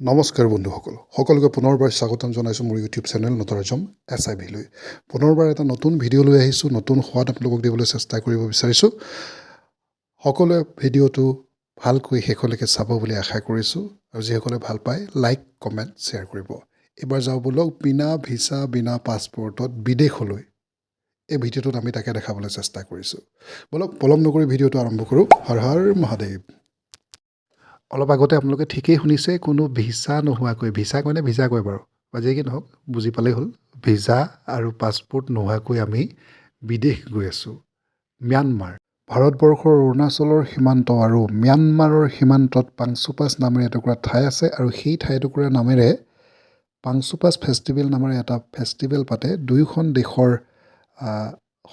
নমস্কাৰ বন্ধুসকল, সকলোকে পুনৰবাৰ স্বাগতম জনাইছোঁ মোৰ ইউটিউব চেনেল নটৰাজম SIV-লৈ। পুনৰবাৰ এটা নতুন ভিডিঅ' লৈ আহিছোঁ, নতুন সোৱাদ আপোনালোকক দিবলৈ চেষ্টা কৰিব বিচাৰিছোঁ। সকলোৱে ভিডিঅ'টো ভালকৈ শেষলৈকে চাব বুলি আশা কৰিছোঁ আৰু যিসকলে ভাল পায় লাইক, কমেণ্ট, শ্বেয়াৰ কৰিব। এইবাৰ যাওঁ বলক বিনা ভিছা, বিনা পাছপৰ্টত বিদেশলৈ। এই ভিডিঅ'টোত আমি তাকে দেখাবলৈ চেষ্টা কৰিছোঁ। বলক পলম নকৰি ভিডিঅ'টো আৰম্ভ কৰোঁ। হৰ হৰ মহাদেৱ। অলপ আগতে আপোনালোকে ঠিকেই শুনিছে, কোনো ভিছা নোহোৱাকৈ, ভিছা কয় নে ভিছা কয় বাৰু, বা যি কি নহওক বুজি পালেই হ'ল। ভিছা আৰু পাছপৰ্ট নোহোৱাকৈ আমি বিদেশ গৈ আছোঁ। ম্যানমাৰ, ভাৰতবৰ্ষৰ অৰুণাচলৰ সীমান্ত আৰু ম্যানমাৰৰ সীমান্তত পাংচুপাছ নামেৰে এটুকুৰা ঠাই আছে আৰু সেই ঠাইটুকুৰা নামেৰে পাংচুপাছ ফেষ্টিভেল নামেৰে এটা ফেষ্টিভেল পাতে দুয়োখন দেশৰ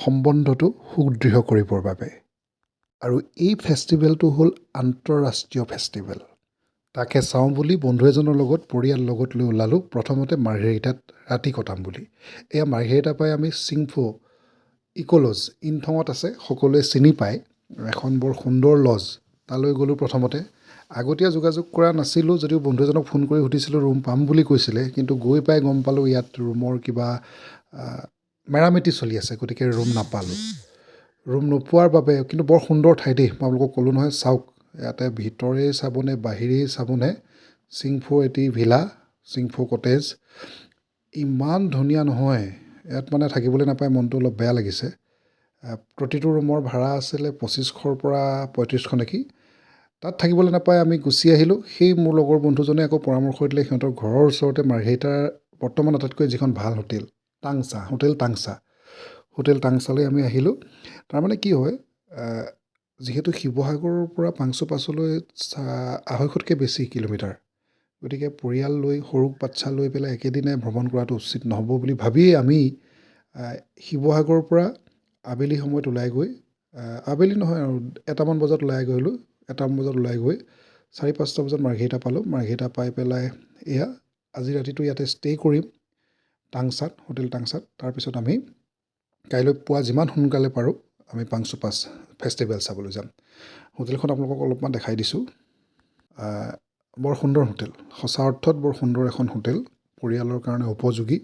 সম্বন্ধটো সুদৃঢ় কৰিবৰ বাবে। আৰু এই ফেষ্টিভেলটো হ'ল আন্তঃৰাষ্ট্ৰীয় ফেষ্টিভেল। তাকে চাওঁ বুলি বন্ধু এজনৰ লগত পৰিয়াল লগত লৈ ওলালোঁ। প্ৰথমতে মাৰ্ঘেৰিটাত ৰাতি কটাম বুলি। এয়া মাৰ্ঘেৰিটাৰ পৰাই আমি চিংফো ইক'লজ ইনথঙত আছে, সকলোৱে চিনি পায়, এখন বৰ সুন্দৰ লজ। তালৈ গ'লোঁ প্ৰথমতে। আগতীয়া যোগাযোগ কৰা নাছিলোঁ যদিও বন্ধু এজনক ফোন কৰি সুধিছিলোঁ, ৰুম পাম বুলি কৈছিলে, কিন্তু গৈ পাই গম পালোঁ ইয়াত ৰুমৰ কিবা মেৰামতি চলি আছে, গতিকে ৰুম নাপালোঁ। ৰুম নোপোৱাৰ বাবে, কিন্তু বৰ সুন্দৰ ঠাই দেই, মই আপোনালোকক ক'লোঁ নহয়, চাওক ইয়াতে ভিতৰেই চাবনে বাহিৰেই চাবনে চিংফো এটি ভিলা, চিংফো কটেজ, ইমান ধুনীয়া নহয়, ইয়াত মানে থাকিবলৈ নাপায়, মনটো অলপ বেয়া লাগিছে। প্ৰতিটো ৰুমৰ ভাড়া আছিলে 2500ৰ পৰা 3500 নেকি। তাত থাকিবলৈ নাপায় আমি গুচি আহিলোঁ। সেই মোৰ লগৰ বন্ধুজনে আকৌ পৰামৰ্শ দিলে সিহঁতৰ ঘৰৰ ওচৰতে মাৰ্ঘেৰিটাৰ বৰ্তমান আটাইতকৈ যিখন ভাল হোটেল, টাংচা, হোটেল টাংচালৈ আমি আহিলোঁ। তাৰমানে কি হয়, যিহেতু শিৱসাগৰৰ পৰা পাংচুপাছলৈ 250তকৈ বেছি কিলোমিটাৰ, গতিকে পৰিয়াল লৈ সৰু বাচ্ছা লৈ পেলাই একেদিনাই ভ্ৰমণ কৰাটো উচিত নহ'ব বুলি ভাবিয়েই আমি শিৱসাগৰৰ পৰা আবেলি সময়ত ওলাই গৈ, আবেলি নহয় আৰু 1টামান বজাত ওলাই গৈ 4-5টা বজাত মাৰ্ঘেৰিটা পালোঁ। মাৰ্ঘেৰিটা পাই পেলাই এয়া আজি ৰাতিটো ইয়াতে ষ্টে' কৰিম টাংচাত, হোটেল টাংচাত। তাৰপিছত আমি কাইলৈ পুৱা যিমান সোনকালে পাৰোঁ আমি পাংচুপাছ ফেষ্টিভেল চাবলৈ যাম। হোটেলখন আপোনালোকক অলপমান দেখাই দিছোঁ। বৰ সুন্দৰ হোটেল, সঁচা অৰ্থত বৰ সুন্দৰ এখন হোটেল, পৰিয়ালৰ কাৰণে উপযোগী,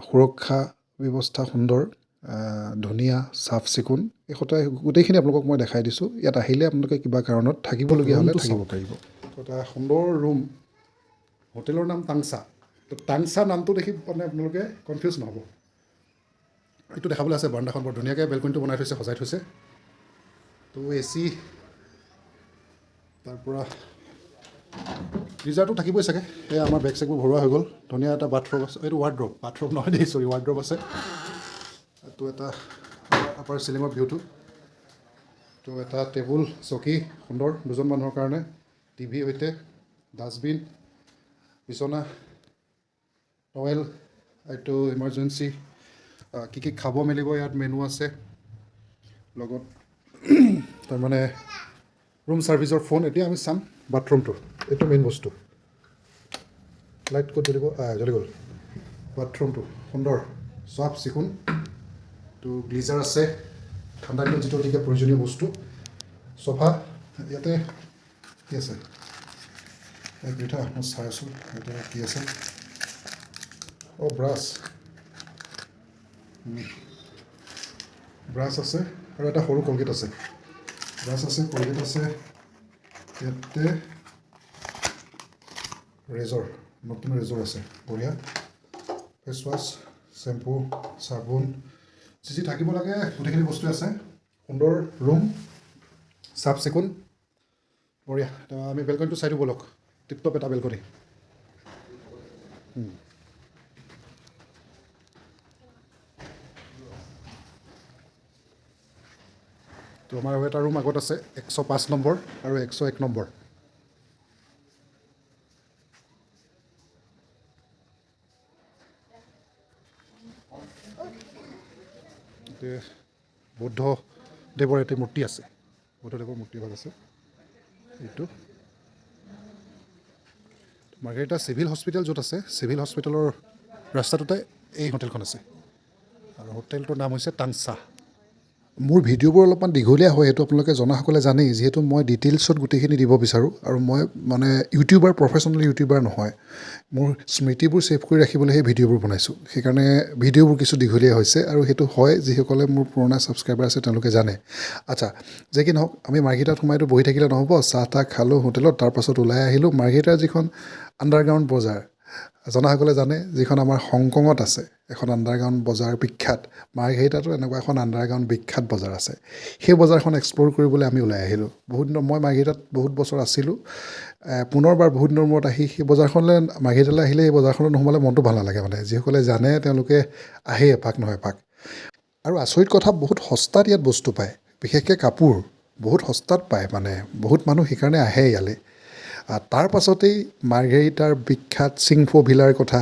সুৰক্ষা ব্যৱস্থা সুন্দৰ, ধুনীয়া, চাফ চিকুণ, এই গোটেইখিনি আপোনালোকক মই দেখাই দিছোঁ। ইয়াত আহিলে আপোনালোকে কিবা কাৰণত থাকিবলগীয়া হ'লে থাকিব পাৰিব। এটা সুন্দৰ ৰুম, হোটেলৰ নাম টাংচা। তো টাংচা নামটো দেখি মানে আপোনালোকে কনফিউজ নহ'ব। এইটো দেখাবলৈ আছে, বাৰাণ্ডাখন বৰ ধুনীয়াকৈ বেলকনিটো বনাই থৈছে, সজাই থৈছে। তো AC, তাৰপৰা গিজাৰটো থাকিবই চাগে। এয়া আমাৰ বেগ চেগবোৰ ভৰোৱা হৈ গ'ল। ধুনীয়া এটা বাথৰুম আছে, এইটো বাথৰুম নহয় দেই, চৰি, ৱাৰ্ড্ৰপ আছে। এইটো এটা আপাৰ চিলিঙৰ ভিউটো। তো এটা টেবুল, চকী সুন্দৰ দুজন মানুহৰ কাৰণে, টিভি সৈতে, ডাষ্টবিন, বিচনা, টৱেল, এইটো ইমাৰ্জেঞ্চি, কি খাব মেলিব ইয়াত মেনু আছে, লগত তাৰমানে ৰুম ছাৰ্ভিচৰ ফোন। এতিয়া আমি চাম বাথৰুমটো, এইটো মেইন বস্তু। লাইট ক'ত জ্বলিব, জ্বলি গ'ল। বাথৰুমটো সুন্দৰ, চাফ চিকুণ, তো গ্লিজাৰ আছে, ঠাণ্ডা দিনত যিটো অতিকে প্ৰয়োজনীয় বস্তু। চফা ইয়াতে কি আছে, এক মিনিট মই চাই আছোঁ ইয়াতে কি আছে। ব্ৰাছ আছে আৰু এটা সৰু কলগেট আছে। কলগেট আছে ইয়াতে, নতুন ৰেজৰ আছে, বঢ়িয়া। ফেচৱাছ, শ্বেম্পু, চাবোন, যি থাকিব লাগে গোটেইখিনি বস্তুৱে আছে। সুন্দৰ ৰুম, চাফ চিকুণ, বঢ়িয়া। আমি বেলকনিটো চাই দিব ব'লক, টিপটপ এটা বেলকনি। তো আমাৰ আৰু এটা ৰুম আগত আছে, 105 নম্বৰ আৰু 101 নম্বৰ। বুদ্ধদেৱৰ এটি মূৰ্তি আছে, বুদ্ধদেৱৰ মূৰ্তি ভাগ আছে। এইটো মাৰ্ঘেৰিটা চিভিল হস্পিটেল য'ত আছে, চিভিল হস্পিটেলৰ ৰাস্তাটোতে এই হোটেলখন আছে, আৰু হোটেলটোৰ নাম হৈছে টাংচা। মোৰ ভিডিঅ'বোৰ অলপমান দীঘলীয়া হয় সেইটো আপোনালোকে জনাসকলে জানেই যিহেতু মই ডিটেইলছত গোটেইখিনি দিব বিচাৰোঁ আৰু মই মানে ইউটিউবাৰ প্ৰফেশ্যনেল ইউটিউবাৰ নহয় মোৰ স্মৃতিবোৰ ছেভ কৰি ৰাখিবলৈ সেই ভিডিঅ'বোৰ বনাইছোঁ সেইকাৰণে ভিডিঅ'বোৰ কিছু দীঘলীয়া হৈছে আৰু সেইটো হয় যিসকলে মোৰ পুৰণা ছাবস্ক্ৰাইবাৰ আছে তেওঁলোকে জানে আচ্ছা যে কি নহওক আমি মাৰ্ঘেৰিটাত সোমাইতো বহি থাকিলে নহ'ব চাহ তাহ খালোঁ হোটেলত তাৰপাছত ওলাই আহিলোঁ মাৰ্ঘেৰিটাৰ যিখন আণ্ডাৰগ্ৰাউণ্ড বজাৰ জনাসকলে জানে যিখন আমাৰ হংকঙত আছে এখন আণ্ডাৰগ্ৰাউণ্ড বজাৰ বিখ্যাত মাৰ্ঘেৰিটাতো এনেকুৱা এখন আণ্ডাৰগ্ৰাউণ্ড বিখ্যাত বজাৰ আছে সেই বজাৰখন এক্সপ্ল'ৰ কৰিবলৈ আমি ওলাই আহিলোঁ বহুত দিনৰ মই মাৰ্ঘেৰিটাত বহুত বছৰ আছিলোঁ পুনৰবাৰ বহুত দিনৰ মূৰত আহি সেই বজাৰখনলৈ মাৰ্ঘেৰিটালৈ আহিলে এই বজাৰখনত নোসোমালে মনটো ভাল নালাগে মানে যিসকলে জানে তেওঁলোকে আহে এপাক নহয় এপাক আৰু আচৰিত কথা বহুত সস্তাত ইয়াত বস্তু পায় বিশেষকৈ কাপোৰ বহুত সস্তাত পায় মানে বহুত মানুহ সেইকাৰণে আহে ইয়ালৈ তাৰ পাছতেই মাৰ্ঘেৰিটাৰ বিখ্যাত চিংফো ভিলাৰ কথা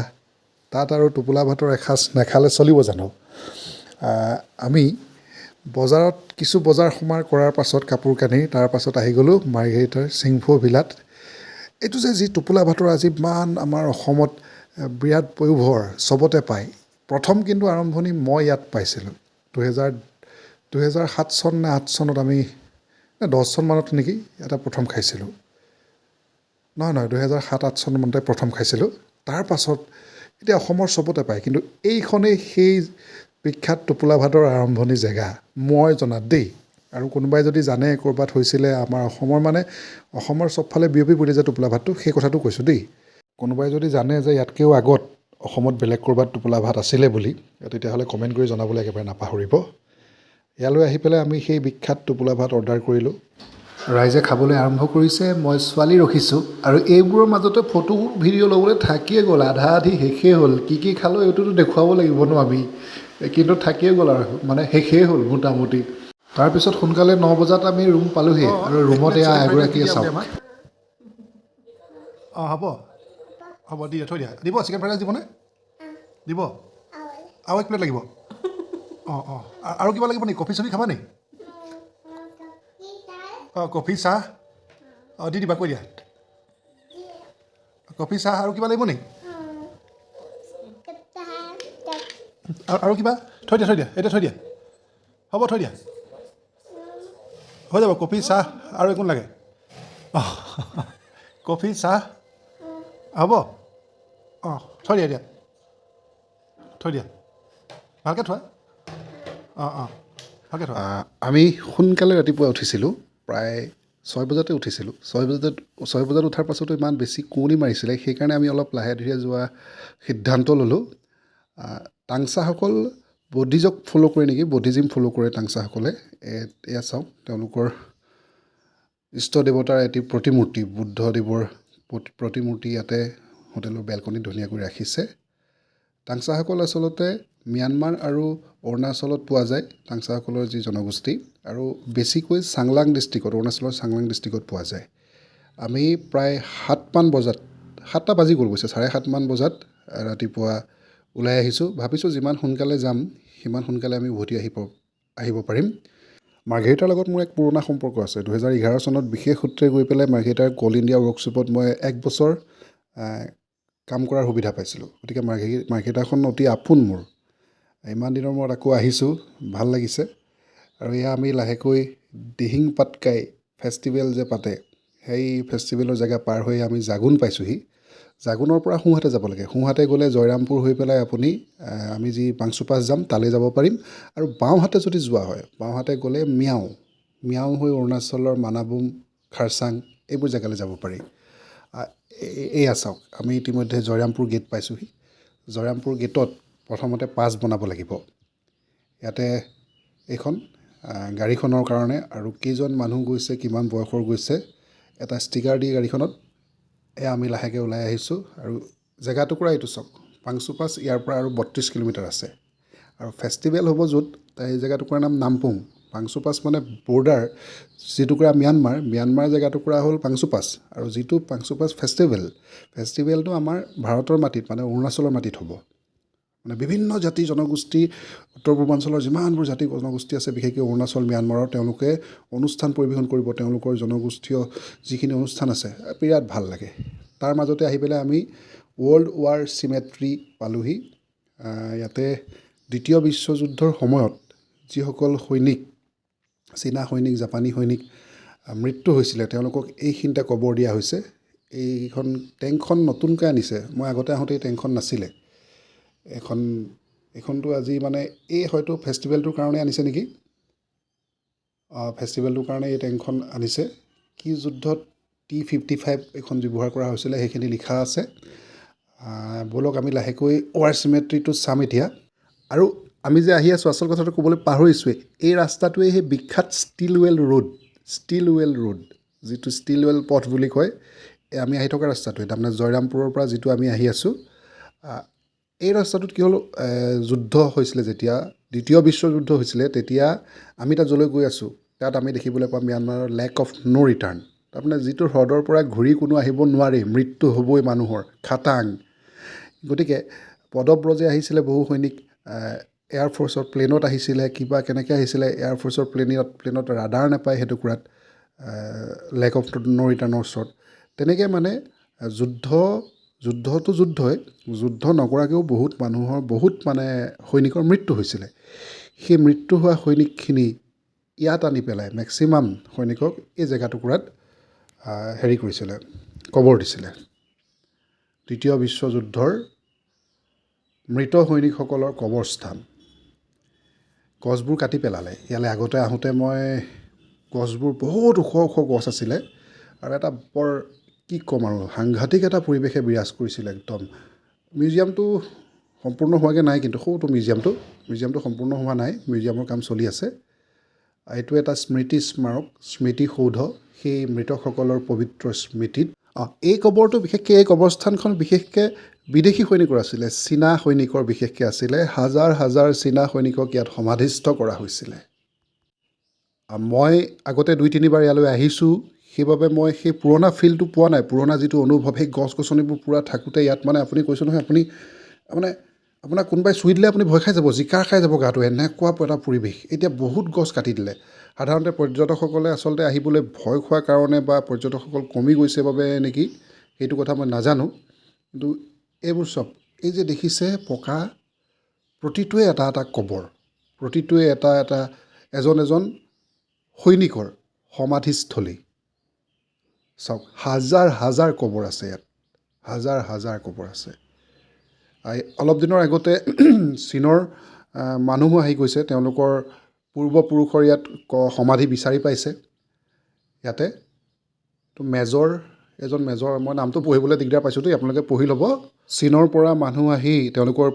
তাত আৰু টোপোলা ভাতৰ এসাঁজ নাখালে চলিব জানো আমি বজাৰত কিছু বজাৰ সমাৰ কৰাৰ পাছত কাপোৰ কানি তাৰ পাছত আহি গ'লোঁ মাৰ্ঘেৰিটাৰ চিংফো ভিলাত এইটো যে যি টোপোলা ভাতৰ আজি ইমান আমাৰ অসমত বিৰাট পয়োভৰ চবতে পায় প্ৰথম কিন্তু আৰম্ভণি মই ইয়াত পাইছিলোঁ 2007 চন নে 8 চনত আমি 10 চনমানত নেকি এটা প্ৰথম খাইছিলোঁ নহয় 2007-8 চনমানতে প্ৰথম খাইছিলোঁ তাৰ পাছত এতিয়া অসমৰ চবতে পায় কিন্তু এইখনেই সেই বিখ্যাত টোপোলা ভাতৰ আৰম্ভণি জেগা মই জনাত দেই আৰু কোনোবাই যদি জানে ক'ৰবাত হৈছিলে আমাৰ অসমৰ মানে অসমৰ চবফালে বিয়পি পৰিলে যে টোপোলা ভাতটো সেই কথাটো কৈছোঁ দেই কোনোবাই যদি জানে যে ইয়াতকৈও আগত অসমত বেলেগ ক'ৰবাত টোপোলা ভাত আছিলে বুলি তেতিয়াহ'লে কমেণ্ট কৰি জনাবলৈ একেবাৰে নাপাহৰিব ইয়ালৈ আহি পেলাই আমি সেই বিখ্যাত টোপোলা ভাত অৰ্ডাৰ কৰিলোঁ ৰাইজে খাবলৈ আৰম্ভ কৰিছে মই ছোৱালী ৰখিছোঁ আৰু এইবোৰৰ মাজতে ফটো ভিডিঅ' ল'বলৈ থাকিয়ে গ'ল আধা আধি শেষেই হ'ল কি খালোঁ এইটোতো দেখুৱাব লাগিব ন আমি কিন্তু থাকিয়ে গ'ল আৰু মানে শেষেই হ'ল মোটামুটি তাৰপিছত সোনকালে 9 বজাত আমি ৰুম পালোঁহি আৰু ৰুমত এয়া এগৰাকীয়ে চাওক অঁ হ'ব দিয়া থৈ দিয়া দিব চিকেন ফ্ৰাইড ৰাইচ দিবনে দিব আৰু এক প্লেট লাগিব অঁ আৰু কিবা লাগিব নেকি কফি চফি খাবা নেকি অঁ কফি চাহ অঁ দি দিবা কৈ দিয়া কফি চাহ আৰু কিবা লাগিব নেকি আৰু কিবা থৈ দিয়া এতিয়া থৈ দিয়া হ'ব থৈ দিয়া হৈ যাব কফি চাহ আৰু একো নালাগে অঁ কফি চাহ হ'ব অঁ থৈ দিয়া থৈ দিয়া ভালকৈ থোৱা অঁ ভালকৈ থোৱা আমি সোনকালে ৰাতিপুৱা উঠিছিলোঁ প্ৰায় 6 বজাতে উঠিছিলোঁ 6 বজাত উঠাৰ পাছতো ইমান বেছি কুঁৱলী মাৰিছিলে সেইকাৰণে আমি অলপ লাহে ধীৰে যোৱা সিদ্ধান্ত ল'লোঁ টাংচাসকল বৌদ্ধিজক ফ'ল' কৰে নেকি বৌদ্ধিজিম ফ'ল' কৰে টাংচাসকলে এয়া চাওক তেওঁলোকৰ ইষ্ট দেৱতাৰ এটি প্ৰতিমূৰ্তি বুদ্ধদেৱৰ প্ৰতিমূৰ্তি ইয়াতে হোটেলৰ বেলকনিত ধুনীয়াকৈ ৰাখিছে টাংচাসকল আচলতে ম্যানমাৰ আৰু অৰুণাচলত পোৱা যায় টাংচাসকলৰ যি জনগোষ্ঠী আৰু বেছিকৈ চাংলাং ডিষ্ট্ৰিক্টত অৰুণাচলৰ চাংলাং ডিষ্ট্ৰিক্টত পোৱা যায় আমি প্ৰায় 7মান বজাত 7টা বাজি গ'ল গৈছে 7:30মান বজাত ৰাতিপুৱা ওলাই আহিছোঁ ভাবিছোঁ যিমান সোনকালে যাম সিমান সোনকালে আমি উভতি আহিব পাৰিম মাৰ্ঘেৰিটাৰ লগত মোৰ এক পুৰণা সম্পৰ্ক আছে 2011 চনত বিশেষ সূত্ৰে গৈ পেলাই মাৰ্ঘেৰিটাৰ কল ইণ্ডিয়া ৱৰ্কশ্বপত মই 1 বছৰ কাম কৰাৰ সুবিধা পাইছিলোঁ গতিকে মাৰ্ঘেৰিটাখন অতি আপোন মোৰ ইমান দিনৰ মূৰত আকৌ আহিছোঁ ভাল লাগিছে আৰু এয়া আমি লাহেকৈ দিহিং পাটকাই ফেষ্টিভেল যে পাতে সেই ফেষ্টিভেলৰ জেগা পাৰ হৈ আমি জাগুন পাইছোঁহি জাগুনৰ পৰা সোঁহাতে যাব লাগে সোঁহাতে গ'লে জয়ৰামপুৰ হৈ পেলাই আপুনি আমি যি পাংচুপাছ যাম তালৈ যাব পাৰিম আৰু বাওঁহাতে যদি যোৱা হয় বাওঁহাতে গ'লে মিয়াও হৈ অৰুণাচলৰ মানাবুম খাৰচাং এইবোৰ জেগালৈ যাব পাৰি এয়া চাওক আমি ইতিমধ্যে জয়ৰামপুৰ গেট পাইছোঁহি জয়ৰামপুৰ গেটত প্ৰথমতে পাছ বনাব লাগিব ইয়াতে এইখন গাড়ীখনৰ কাৰণে আৰু কেইজন মানুহ গৈছে কিমান বয়সৰ গৈছে এটা ষ্টিকাৰ দি গাড়ীখনত এয়া আমি লাহেকৈ ওলাই আহিছোঁ আৰু জেগা টুকুৰা এইটো চাওক পাংচুপাছ ইয়াৰ পৰা আৰু 32 কিলোমিটাৰ আছে আৰু ফেষ্টিভেল হ'ব য'ত এই জেগা টুকুৰাৰ নাম নামপুং পাংচুপাছ মানে বৰ্ডাৰ যিটুকুৰা ম্যানমাৰ জেগা টুকুৰা হ'ল পাংচুপাছ আৰু যিটো পাংচুপাছ ফেষ্টিভেলটো আমাৰ ভাৰতৰ মাটিত মানে অৰুণাচলৰ মাটিত হ'ব মানে বিভিন্ন জাতি জনগোষ্ঠী উত্তৰ পূৰ্বাঞ্চলৰ যিমানবোৰ জাতি জনগোষ্ঠী আছে বিশেষকৈ অৰুণাচল ম্যানমাৰৰ তেওঁলোকে অনুষ্ঠান পৰিৱেশন কৰিব তেওঁলোকৰ জনগোষ্ঠীয় যিখিনি অনুষ্ঠান আছে বিৰাট ভাল লাগে তাৰ মাজতে আহি পেলাই আমি ৱৰ্ল্ড ৱাৰ চিমেট্ৰি পালোঁহি ইয়াতে দ্বিতীয় বিশ্বযুদ্ধৰ সময়ত যিসকল সৈনিক চীনা সৈনিক জাপানী সৈনিক মৃত্যু হৈছিলে তেওঁলোকক এইখিনিতে কবৰ দিয়া হৈছে। এইখন টেংকখন নতুনকৈ আনিছে, মই আগতে আহোঁতে এই টেংকখন নাছিলে। এইখনটো আজি মানে এই হয়তো ফেষ্টিভেলটোৰ কাৰণে আনিছে নেকি, ফেষ্টিভেলটোৰ কাৰণে এই টেংকখন আনিছে। কি যুদ্ধত T-55 এইখন ব্যৱহাৰ কৰা হৈছিলে সেইখিনি লিখা আছে। ব'লক আমি লাহেকৈ ৱাৰ চিমেট্ৰিটো চাম এতিয়া। আৰু আমি যে আহি আছোঁ, আচল কথাটো ক'বলৈ পাহৰিছোঁৱেই, এই ৰাস্তাটোৱে সেই বিখ্যাত ষ্টিলৱেল ৰোড, যিটো ষ্টিলৱেল পথ বুলি কয়, আমি আহি থকা ৰাস্তাটোৱে, তাৰমানে জয়ৰামপুৰৰ পৰা যিটো আমি আহি আছোঁ। এই ৰাস্তাটোত কি হ'ল, যুদ্ধ হৈছিলে যেতিয়া, দ্বিতীয় বিশ্বযুদ্ধ হৈছিলে, তেতিয়া আমি তাত য'লৈ গৈ আছোঁ তাত আমি দেখিবলৈ পাম ম্যানমাৰৰ লেক অফ ন' ৰিটাৰ্ণ, তাৰমানে যিটো হ্ৰদৰ পৰা ঘূৰি কোনো আহিব নোৱাৰে, মৃত্যু হ'বই মানুহৰ, খাটাং। গতিকে পদব্ৰজে আহিছিলে বহু সৈনিক, এয়াৰফ'ৰ্চৰ প্লেনত আহিছিলে, কিবা কেনেকৈ আহিছিলে, এয়াৰফ'ৰ্চৰ প্লেনত ৰাডাৰ নাপায় সেইটুকুৰাত, লেক অফ ন' ৰিটাৰ্ণৰ ওচৰত। তেনেকৈ মানে যুদ্ধটো যুদ্ধই, যুদ্ধ নকৰাকৈও বহুত মানে সৈনিকৰ মৃত্যু হৈছিলে। সেই মৃত্যু হোৱা সৈনিকখিনি ইয়াত আনি পেলাই মেক্সিমাম সৈনিকক এই জেগাটুকুৰাত হেৰি কৰিছিলে, কবৰ দিছিলে। তৃতীয় বিশ্বযুদ্ধৰ মৃত সৈনিকসকলৰ কবৰস্থান। গছবোৰ কাটি পেলালে। ইয়ালৈ আগতে আহোঁতে মই গছবোৰ বহুত ওখ ওখ গছ আছিলে, আৰু এটা বৰ কি ক'ম আৰু সাংঘাতিক এটা পৰিৱেশে বিৰাজ কৰিছিলে একদম। মিউজিয়ামটো সম্পূৰ্ণ হোৱাগৈ নাই, কিন্তু সৰুটো মিউজিয়ামটো সম্পূৰ্ণ হোৱা নাই, মিউজিয়ামৰ কাম চলি আছে। এইটো এটা স্মৃতিসৌধ, সেই মৃতকসকলৰ পবিত্ৰ স্মৃতিত। এই এই কবৰস্থানখন বিশেষকৈ বিদেশী সৈনিকৰ আছিলে, চীনা সৈনিকৰ বিশেষকৈ আছিলে। হাজাৰ হাজাৰ চীনা সৈনিকক ইয়াত সমাধিস্থ কৰা হৈছিলে। মই আগতে 2-3বাৰ ইয়ালৈ আহিছোঁ, সেইবাবে মই সেই পুৰণা ফিলটো পোৱা নাই, পুৰণা যিটো অনুভৱ, সেই গছ গছনিবোৰ পূৰা থাকোঁতে ইয়াত মানে আপুনি কৈছোঁ নহয়, আপুনি মানে আপোনাক কোনোবাই চুই দিলে আপুনি ভয় খাই যাব, জিকাৰ খাই যাব গাটো, এনেকুৱা এটা পৰিৱেশ। এতিয়া বহুত গছ কাটি দিলে। সাধাৰণতে পৰ্যটকসকলে আচলতে আহিবলৈ ভয় খোৱাৰ কাৰণে বা পৰ্যটকসকল কমি গৈছে বাবে নেকি, সেইটো কথা মই নাজানো। কিন্তু এইবোৰ চব, এই যে দেখিছে পকা, প্ৰতিটোৱে এটা এটা কবৰ, প্ৰতিটোৱে এটা এজন সৈনিকৰ সমাধিস্থলী। চাওক, হাজাৰ হাজাৰ কবৰ আছে ইয়াত, হাজাৰ হাজাৰ কবৰ আছে। অলপ দিনৰ আগতে চীনৰ মানুহো আহি গৈছে, তেওঁলোকৰ পূৰ্বপুৰুষৰ ইয়াত সমাধি বিচাৰি পাইছে ইয়াতে। তো এজন মেজৰ, মই নামটো পঢ়িবলৈ দিগদাৰ পাইছোঁ দেই, আপোনালোকে পঢ়ি ল'ব। চীনৰ পৰা মানুহ আহি তেওঁলোকৰ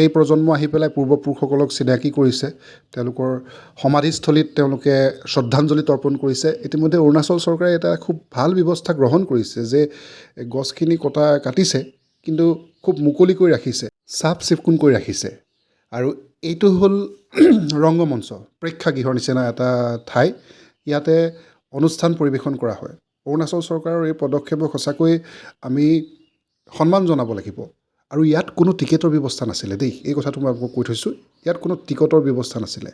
এই প্ৰজন্ম আহি পেলাই পূৰ্বপুৰুষসকলক চিনাকি কৰিছে, তেওঁলোকৰ সমাধিস্থলীত তেওঁলোকে শ্ৰদ্ধাঞ্জলি তৰ্পণ কৰিছে। ইতিমধ্যে অৰুণাচল চৰকাৰে এটা খুব ভাল ব্যৱস্থা গ্ৰহণ কৰিছে যে গছখিনি কাটিছে, কিন্তু খুব মুকলিকৈ ৰাখিছে, চাফ চিকুণ কৰি ৰাখিছে। আৰু এইটো হ'ল ৰংগমঞ্চ, প্ৰেক্ষাগৃহৰ নিচিনা এটা ঠাই, ইয়াতে অনুষ্ঠান পৰিৱেশন কৰা হয়। অৰুণাচল চৰকাৰৰ এই পদক্ষেপক সঁচাকৈ আমি সন্মান জনাব লাগিব। আৰু ইয়াত কোনো টিকেটৰ ব্যৱস্থা নাছিলে দেই, এই কথাটো মই আপোনাক কৈ থৈছোঁ, ইয়াত কোনো টিকটৰ ব্যৱস্থা নাছিলে।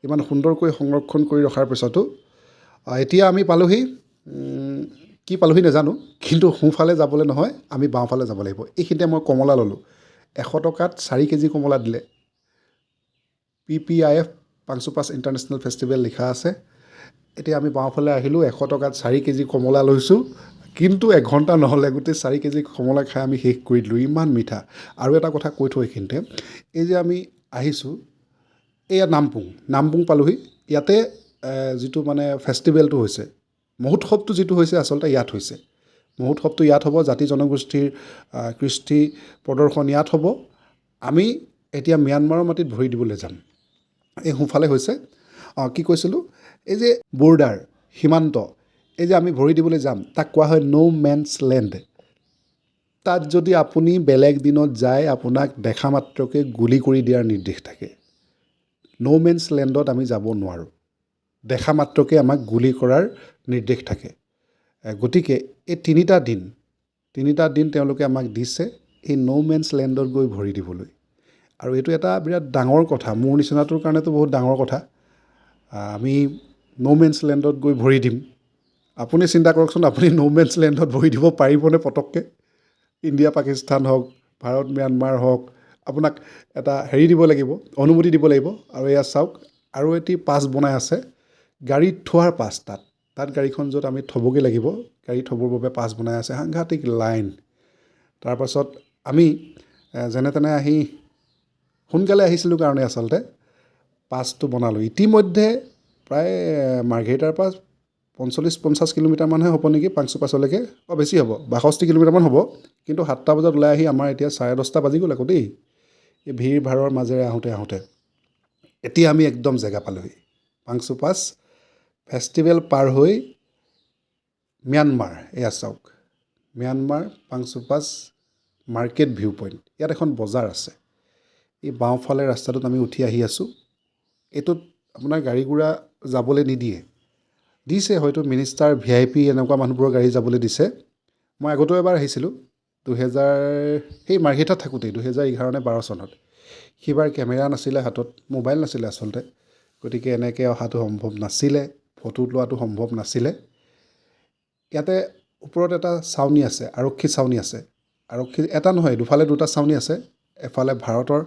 ইমান সুন্দৰকৈ সংৰক্ষণ কৰি ৰখাৰ পিছতো এতিয়া আমি পালোহি, কি পালোহি নাজানো, কিন্তু সোঁফালে যাবলৈ নহয়, আমি বাওঁফালে যাব লাগিব। এইখিনিতে মই কমলা ল'লোঁ, 100 টকাত 4 কেজি কমলা দিলে। PPIF পাংচুপাছ ইণ্টাৰনেশ্যনেল ফেষ্টিভেল লিখা আছে। এতিয়া আমি বাওঁফালে আহিলোঁ, 100 টকাত 4 কেজি কমলা লৈছোঁ, কিন্তু এঘণ্টা নহ'লে গোটেই 4 কেজি কমলা খাই আমি শেষ কৰি দিলোঁ, ইমান মিঠা। আৰু এটা কথা কৈ থওঁ এইখিনিতে, এই যে আমি আহিছোঁ, এয়া নামপুং পালোহি। ইয়াতে যিটো মানে ফেষ্টিভেলটো হৈছে, মহোৎসৱটো যিটো হৈছে আচলতে ইয়াত হৈছে। মহোৎসৱটো ইয়াত হ'ব, জাতি জনগোষ্ঠীৰ কৃষ্টি প্ৰদৰ্শন ইয়াত হ'ব। আমি এতিয়া ম্যানমাৰৰ মাটিত ভৰি দিবলৈ যাম। এই সোঁফালে হৈছে, কি কৈছিলোঁ, এই যে বৰ্ডাৰ, সীমান্ত, এই যে আমি ভৰি দিবলৈ যাম, তাক কোৱা হয় ন' মেনছ লেণ্ড। তাত যদি আপুনি বেলেগ দিনত যায়, আপোনাক দেখা মাত্ৰকে গুলি কৰি দিয়াৰ নিৰ্দেশ থাকে। ন' মেনছ লেণ্ডত আমি যাব নোৱাৰোঁ, দেখা মাত্ৰকে আমাক গুলি কৰাৰ নিৰ্দেশ থাকে। গতিকে এই তিনিটা দিন তেওঁলোকে আমাক দিছে এই ন' মেনছ লেণ্ডত গৈ ভৰি দিবলৈ। আৰু এইটো এটা বিৰাট ডাঙৰ কথা, মোৰ নিচিনাটোৰ কাৰণেতো বহুত ডাঙৰ কথা। আমি ন' মেনছ লেণ্ডত গৈ ভৰি দিম। আপুনি চিন্তা কৰকচোন, আপুনি ন' মেনছ লেণ্ডত ভৰি দিব পাৰিবনে পটককৈ? ইণ্ডিয়া পাকিস্তান হওক, ভাৰত ম্যানমাৰ হওক, আপোনাক এটা হেৰি দিব লাগিব, অনুমতি দিব লাগিব। আৰু এয়া চাওক, আৰু এটি পাছ বনাই আছে গাড়ী থোৱাৰ পাছ তাত গাড়ীখন য'ত আমি থ'বগৈ লাগিব গাড়ী থ'বৰ বাবে পাছ বনাই আছে সাংঘাতিক লাইন তাৰপাছত আমি যেনে তেনে আহি সোনকালে আহিছিলোঁ কাৰণে আচলতে পাছটো বনালোঁ ইতিমধ্যে প্ৰায় মাৰ্ঘেৰিটাৰ পৰা 45-50 কিলোমিটাৰমানহে হ'ব নেকি পাংচু পাছলৈকে বেছি হ'ব 62 কিলোমিটাৰমান হ'ব কিন্তু 7টা বজাত ওলাই আহি আমাৰ এতিয়া 10:30 বাজি গ'ল আকৌ দেই এই ভিৰ ভাৰৰ মাজেৰে আহোঁতে এতিয়া আমি একদম জেগা পালোহি পাংচু পাছ ফেষ্টিভেল পাৰ হৈ ম্যানমাৰ এয়া চাওক ম্যানমাৰ পাংচু পাছ মাৰ্কেট ভিউ পইণ্ট ইয়াত এখন বজাৰ আছে এই বাওঁফালে ৰাস্তাটোত আমি উঠি আহি আছোঁ এইটোত আপোনাৰ গাড়ী ঘোঁৰা যাবলৈ নিদিয়ে দিছে হয়তো মিনিষ্টাৰ VIP এনেকুৱা মানুহবোৰৰ গাড়ী যাবলৈ দিছে মই আগতেও এবাৰ আহিছিলোঁ 2000 সেই মাৰ্ঘেৰিটাত থাকোঁতেই 2011 নে 12 চনত সিবাৰ কেমেৰা নাছিলে হাতত মোবাইল নাছিলে আচলতে গতিকে এনেকৈ অহাটো সম্ভৱ নাছিলে ফটো লোৱাটো সম্ভৱ নাছিলে ইয়াতে ওপৰত এটা চাউনি আছে আৰক্ষী চাউনি আছে আৰক্ষী এটা নহয় দুফালে দুটা চাউনি আছে এফালে ভাৰতৰ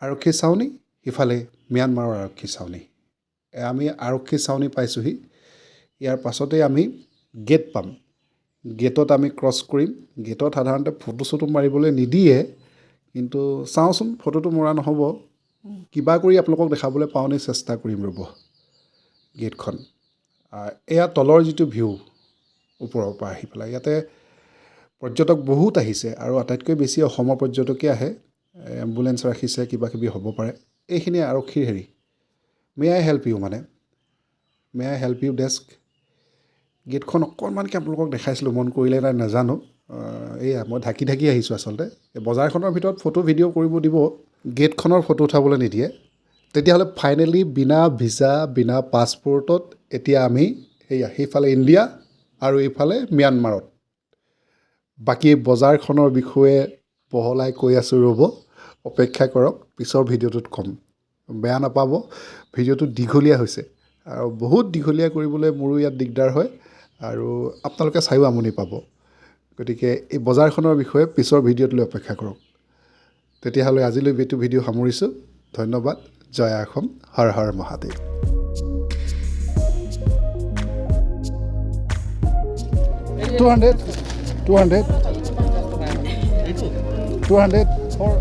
আৰক্ষী চাউনি সিফালে ম্যানমাৰৰ আৰক্ষী চাউনি আমি আৰক্ষী চাউনি পাইছোঁহি ইয়াৰ পাছতেই আমি গেট পাম গেটত আমি ক্ৰছ কৰিম গেটত সাধাৰণতে ফটো চটো মাৰিবলৈ নিদিয়ে কিন্তু চাওঁচোন ফটোটো মৰা নহ'ব কিবা কৰি আপোনালোকক দেখাবলৈ পাওঁনে চেষ্টা কৰিম ৰ'ব গেটখন এয়া তলৰ যিটো ভিউ ওপৰৰ পৰা আহি পেলাই ইয়াতে পৰ্যটক বহুত আহিছে আৰু আটাইতকৈ বেছি অসমৰ পৰ্যটকেই আহে এম্বুলেঞ্চ ৰাখিছে কিবা কিবি হ'ব পাৰে এইখিনি আৰক্ষীৰ হেৰি মে আই হেল্প ইউ মানে may I help you desk গেটখন অকণমানকৈ আপোনালোকক দেখাইছিলোঁ মন কৰিলে নাই নাজানো এয়া মই ঢাকি আহিছোঁ আচলতে এই বজাৰখনৰ ভিতৰত ফটো ভিডিঅ' কৰিব দিব গেটখনৰ ফটো উঠাবলৈ নিদিয়ে তেতিয়াহ'লে ফাইনেলি বিনা ভিছা বিনা পাছপৰ্টত এতিয়া আমি সেইফালে ইণ্ডিয়া আৰু এইফালে ম্যানমাৰত বাকী বজাৰখনৰ বিষয়ে বহলাই কৈ আছোঁ ৰ'ব অপেক্ষা কৰক পিছৰ ভিডিঅ'টোত ক'ম বেয়া নাপাব ভিডিঅ'টো দীঘলীয়া হৈছে আৰু বহুত দীঘলীয়া কৰিবলৈ মোৰো ইয়াত দিগদাৰ হয় আৰু আপোনালোকে চাইও আমনি পাব গতিকে এই বজাৰখনৰ বিষয়ে পিছৰ ভিডিঅ'টোলৈ অপেক্ষা কৰক তেতিয়াহ'লে আজিলৈ এইটো ভিডিঅ' সামৰিছোঁ ধন্যবাদ জয় অসম হৰ হৰ মহাদেৱ 200 for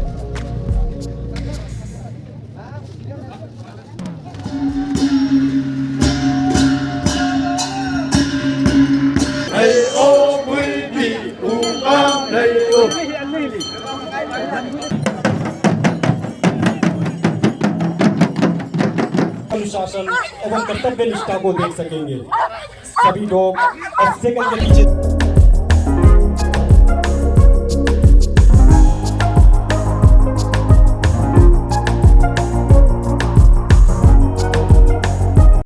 अनुशासन एवं कर्तव्य निष्ठा को देख सकेंगे सभी लोग ऑब्स्टेकल के पीछे